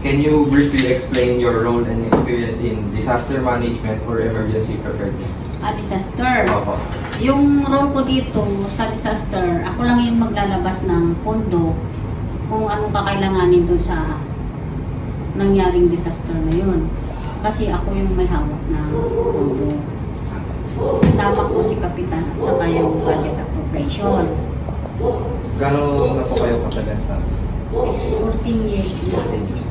Can you briefly explain your role and experience in disaster management or emergency preparedness? Disaster. Opo. Yung role ko dito sa disaster, ako lang yung maglalabas ng pondo kung anong kakailanganin doon sa nangyaring disaster na yun. Kasi ako yung may hawak na pondo. Kasama ko si Kapitan at saka yung budget appropriation. Gano'n na po kayo katagal sa 14 years na. 14 years?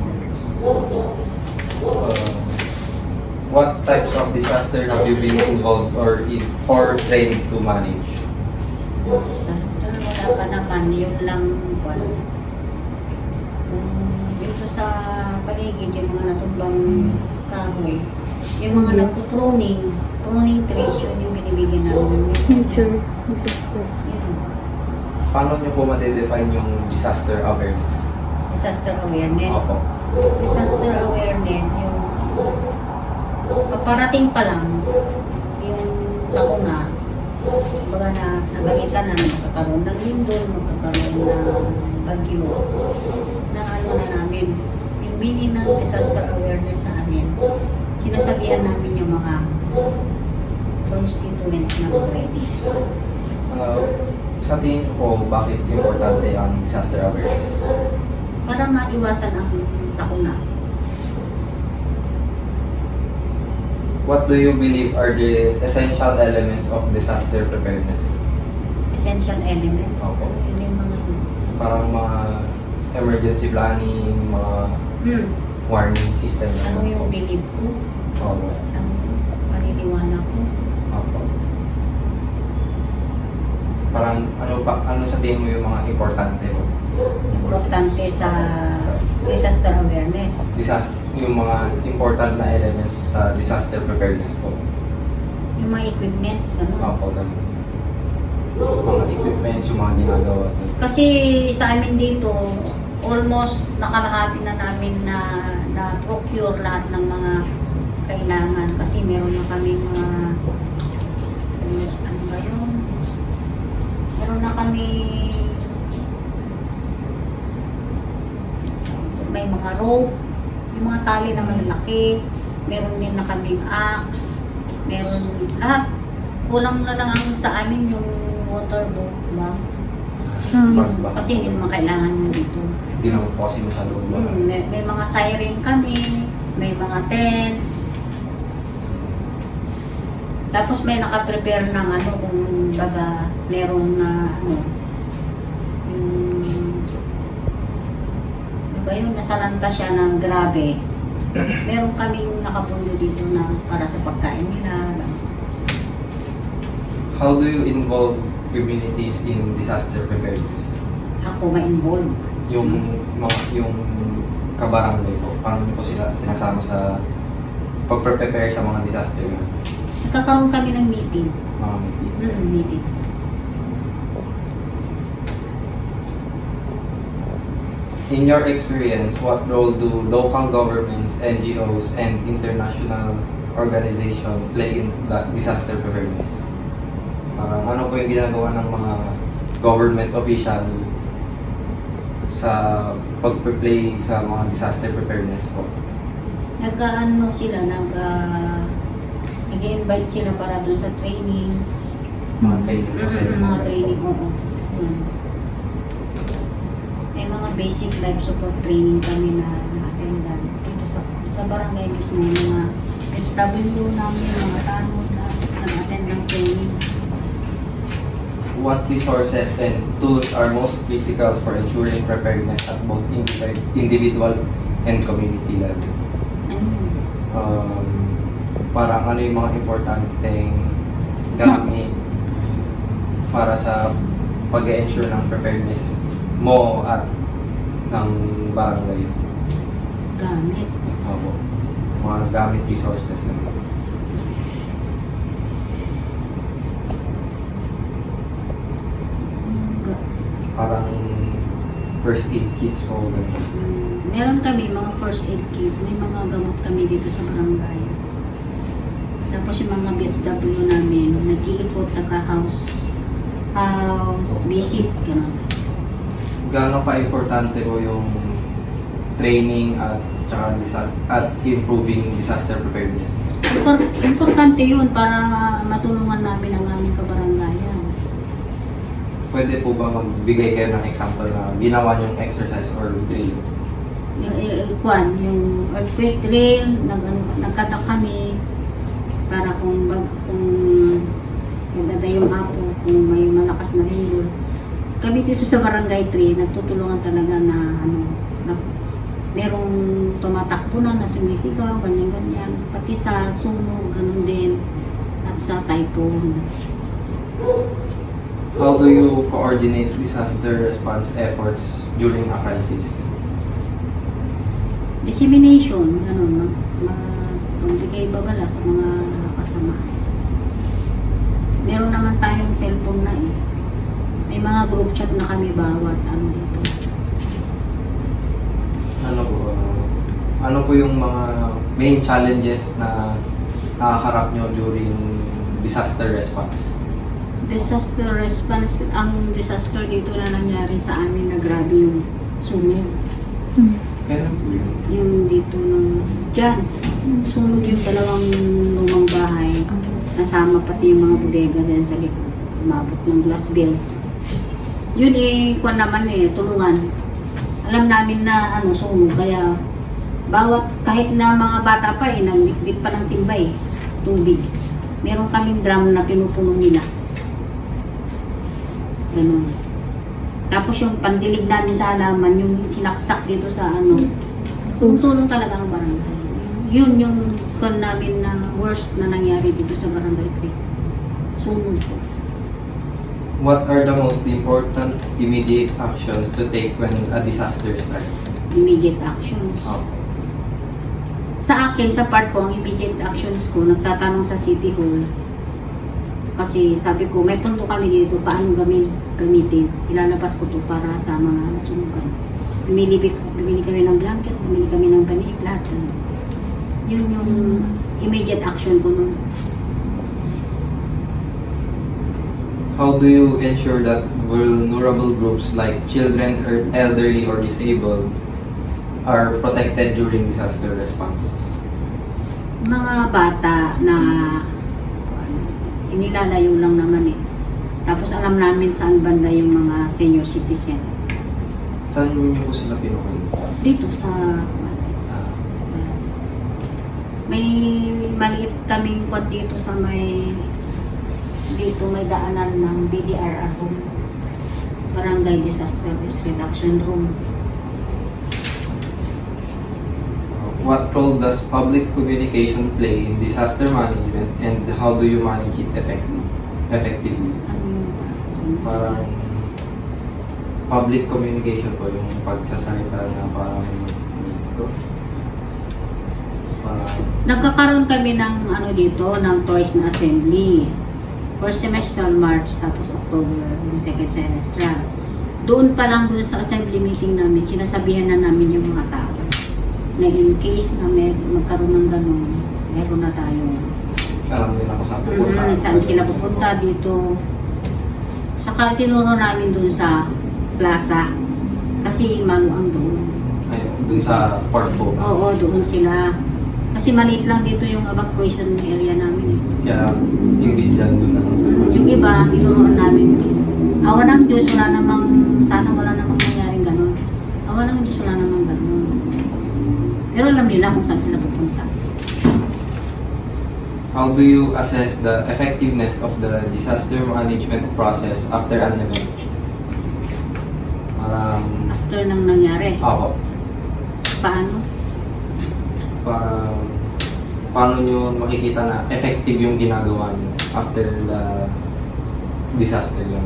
What types of disaster have you been involved or trained to manage? Disaster, wala pa naman. Yung lang, dito sa paligid, yung mga natumbang kahoy, yung mga nagpupruning, pruning trees, yun yung binibigyan namin ng Nature disaster. yun. Paano niyo po ma-define yung disaster awareness? Disaster awareness. Opo. Disaster awareness, yung paparating pa lang, yung sakuna, baga na nabalita na magkakaroon ng lindol, magkakaroon ng bagyo, na ano na namin, yung meaning ng disaster awareness sa amin, sinasabihan namin yung mga constituents na mag-ready. Sa tingin ko, bakit importante ang disaster awareness? Para maiwasan ang sakuna. What do you believe are the essential elements of disaster preparedness? Essential elements. Opo. Yun yung mga Parang mga emergency planning, mga warning system. ano yung belief ko, Opo. ang paniniwala ko. Opo. Parang ano sa tingin mo yung mga importante mo? Importante sa disaster awareness. Yung mga important na elements sa disaster preparedness po. Yung mga equipments, gano'n. Opo, ganun. Mga equipment, yung mga ginagawa. Kasi sa amin dito, almost nakalahati na namin na procure lahat ng mga kailangan. Kasi meron na kami mga, ano ba yun? Meron na kami, may mga rope, yung mga tali na malalaki, meron din na kaming axe, meron lahat. Kulang na lang ang sa amin yung water boat ba? Kasi hindi naman kailangan mo dito. Hindi naman po kasi masyado May mga siren kami, may mga tents. Tapos may naka-prepare ng ano kung baga merong na ano yung ano ba yun, nasalanta siya ng grabe. Meron kaming nakapundo dito na para sa pagkain nila. How do you involve communities in disaster preparedness? Ako ma-involve. Yung kabarangay po, paano niyo po sila sinasama sa pag-prepare sa mga disaster yun? Nagkakaroon kami ng meeting. Mga meeting. Meeting. In your experience, what role do local governments, NGOs, and international organizations play in that disaster preparedness? Parang ano po yung ginagawa ng mga government official sa pag-play sa mga disaster preparedness po? Nag-ano sila, nag-invite sila para doon sa training. Mga training po sila. Mga training, oo. May mga basic life support training kami na na-attendan. Dito sa barangay mismo, yung mga HW namin, mga tanod na sa-attend ng training. What resources and tools are most critical for ensuring preparedness at both individual and community level? Ano? Parang ano yung mga importanteng gamit para sa pag-ensure ng preparedness mo at ng barangay? Gamit. Opo. Mga gamit resources. Parang first aid kits po. Meron kami mga first aid kit. May mga gamot kami dito sa barangay. Tapos yung mga BSW namin, nag-iikot, nagka-house visit, gano'n. Gano'n ka-importante po yung training at improving disaster preparedness? Importante yun para matulungan namin ang aming kabarangayan. Pwede po ba magbigay kayo ng example na ginawa niyong exercise or drill? Yung earthquake drill, nagkatak kami para kung magdada yung apo, kung may malakas na lindol. Kami dito sa Barangay 3, nagtutulungan talaga na merong tumatakbo na sumisigaw, ganyan-ganyan. Pati sa sunog, ganun din. At sa typhoon. How do you coordinate disaster response efforts during a crisis? Dissemination, ganun. Magbigay babala sa mga kasama. Meron naman tayong cellphone na eh. May mga group chat na kami bawat dito. Ano po yung mga main challenges na nakakarap nyo during disaster response? Disaster response, ang disaster dito na nangyari sa amin na grabe yung sunog. Kailan po yun? Yung dito dyan. Sunog yung dalawang lumang bahay. Nasama pati yung mga bodega dyan sa likod. Umabot ng glass bill. Yun kung naman tulungan. Alam namin na sunog, kaya kahit na mga bata pa nagbitbit pa ng timbay, tubig. Meron kaming drum na pinupuno nila. Ganun. Tapos yung pandilig namin sa halaman, yung sinaksak dito sa tulong talaga ang barangay. Yun yung namin na worst na nangyari dito sa Barangay 3. Sunog po. What are the most important immediate actions to take when a disaster starts? Immediate actions. Oh. Sa akin, sa part ko, ang immediate actions ko, nagtatanong sa City Hall. Kasi sabi ko, may punto kami dito, paano gamitin. Ilalabas ko to para sa mga nasunugan. Bumili kami ng blanket, bumili kami ng banig, lahat. Yun yung immediate action ko nun. How do you ensure that vulnerable groups like children or elderly or disabled are protected during disaster response? Mga bata na inilalayo lang naman eh. Tapos alam namin saan banda yung mga senior citizen. Saan niyo po sila pinukunin? Dito sa may maliit kaming kwat dito sa may daanan ng BDRR room. Barangay Disaster Risk Reduction Room. What role does public communication play in disaster management and how do you manage it effectively? Parang public communication po yung pagsasalita na parang nagkakaroon kami ng dito, ng toys na assembly. First semester, March, tapos October, yung second semester. Doon pa lang doon sa assembly meeting namin, sinasabihan na namin yung mga tao na in case na magkaroon ng ganun, meron na tayo. Alam nila kung saan pupunta. Saan sila pupunta dito. Saka tinuro namin doon sa plaza. Kasi maluang doon. Ayun, doon sa port po. Oo, doon sila. Kasi maliit lang dito yung evacuation area namin eh. Kaya English dyan doon na lang sa Yung iba, tinuruan namin. Awa ng Diyos, sana wala namang nangyaring gano'n. Awa ng Diyos, wala namang gano'n. Pero alam nila kung saan sila pupunta. How do you assess the effectiveness of the disaster management process after an event? After nang nangyari, Ako. paano? Paano nyo makikita na effective yung ginagawa nyo after the disaster yun?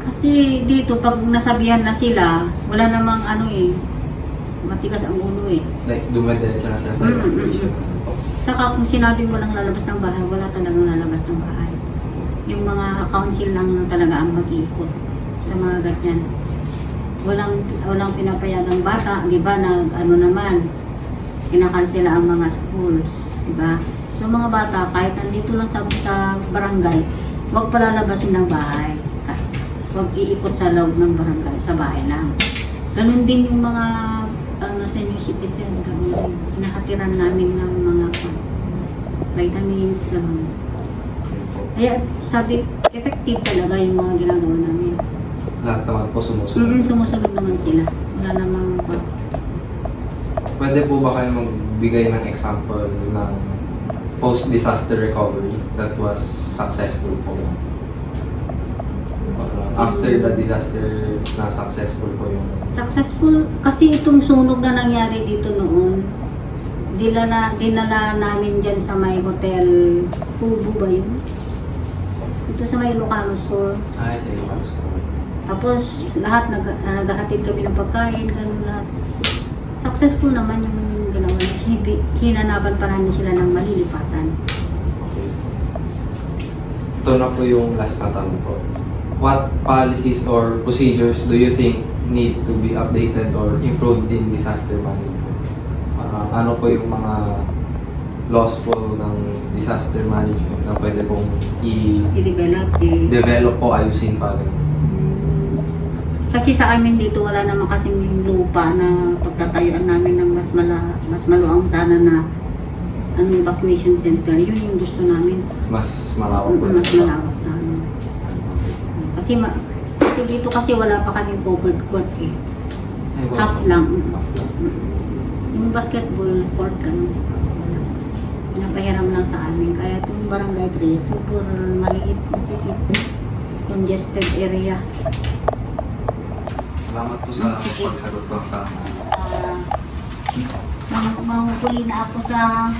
Kasi dito, pag nasabihan na sila, wala namang matigas ang ulo eh. Like, dumediretso na sila sa evacuation. Saka kung sinabi mo lang lalabas ng bahay, wala talagang lalabas ng bahay. Yung mga council lang talaga ang mag-iikot sa mga ganyan. Walang pinapayagang bata, di ba, naman, kinakansela ang mga schools, di ba? So mga bata, kahit nandito lang sa barangay, huwag palalabasin ng bahay. Huwag iikot sa loob ng barangay, sa bahay lang. Ganun din yung mga senior citizen, ganun din. Nakatiran namin ng mga vitamins, ganun. Kaya sabi, effective talaga yung mga ginagawa namin. Lahat naman po sumusunod. Sumusunod naman sila. Wala namang Pwede po ba kayo magbigay ng example ng post-disaster recovery that was successful po? After the disaster na successful po yung... successful kasi itong sunog na nangyari dito noon. Dinala namin dyan sa may hotel Fubu ba yun? Ito sa may Ilocano Sur. Ay, sa Ilocano Sur. Tapos lahat naghahatid kami ng pagkain, ganun lahat. Successful naman yung ginawa niya. Hinanaban pa namin sila ng malilipatan. Okay. Ito na po yung last na tanong po. What policies or procedures do you think need to be updated or improved in disaster management? Ano po yung mga laws po ng disaster management na pwede pong i-develop po, ayusin pa rin? Kasi sa amin dito wala naman kasing yung lupa na pagtatayuan namin ng mas maluang sana na evacuation center. Yun yung gusto namin. Mas malawak po. Mas malawak namin. Kasi dito kasi wala pa kaming covered court eh. Half lang. Half lang. Yung basketball court ganun. Pinapahiram lang sa amin. Kaya itong barangay 3, super maliit, masikip. Congested area. Salamat po sa pagsagot ko. Manghuli na ako sa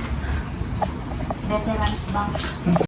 Veterans Bank.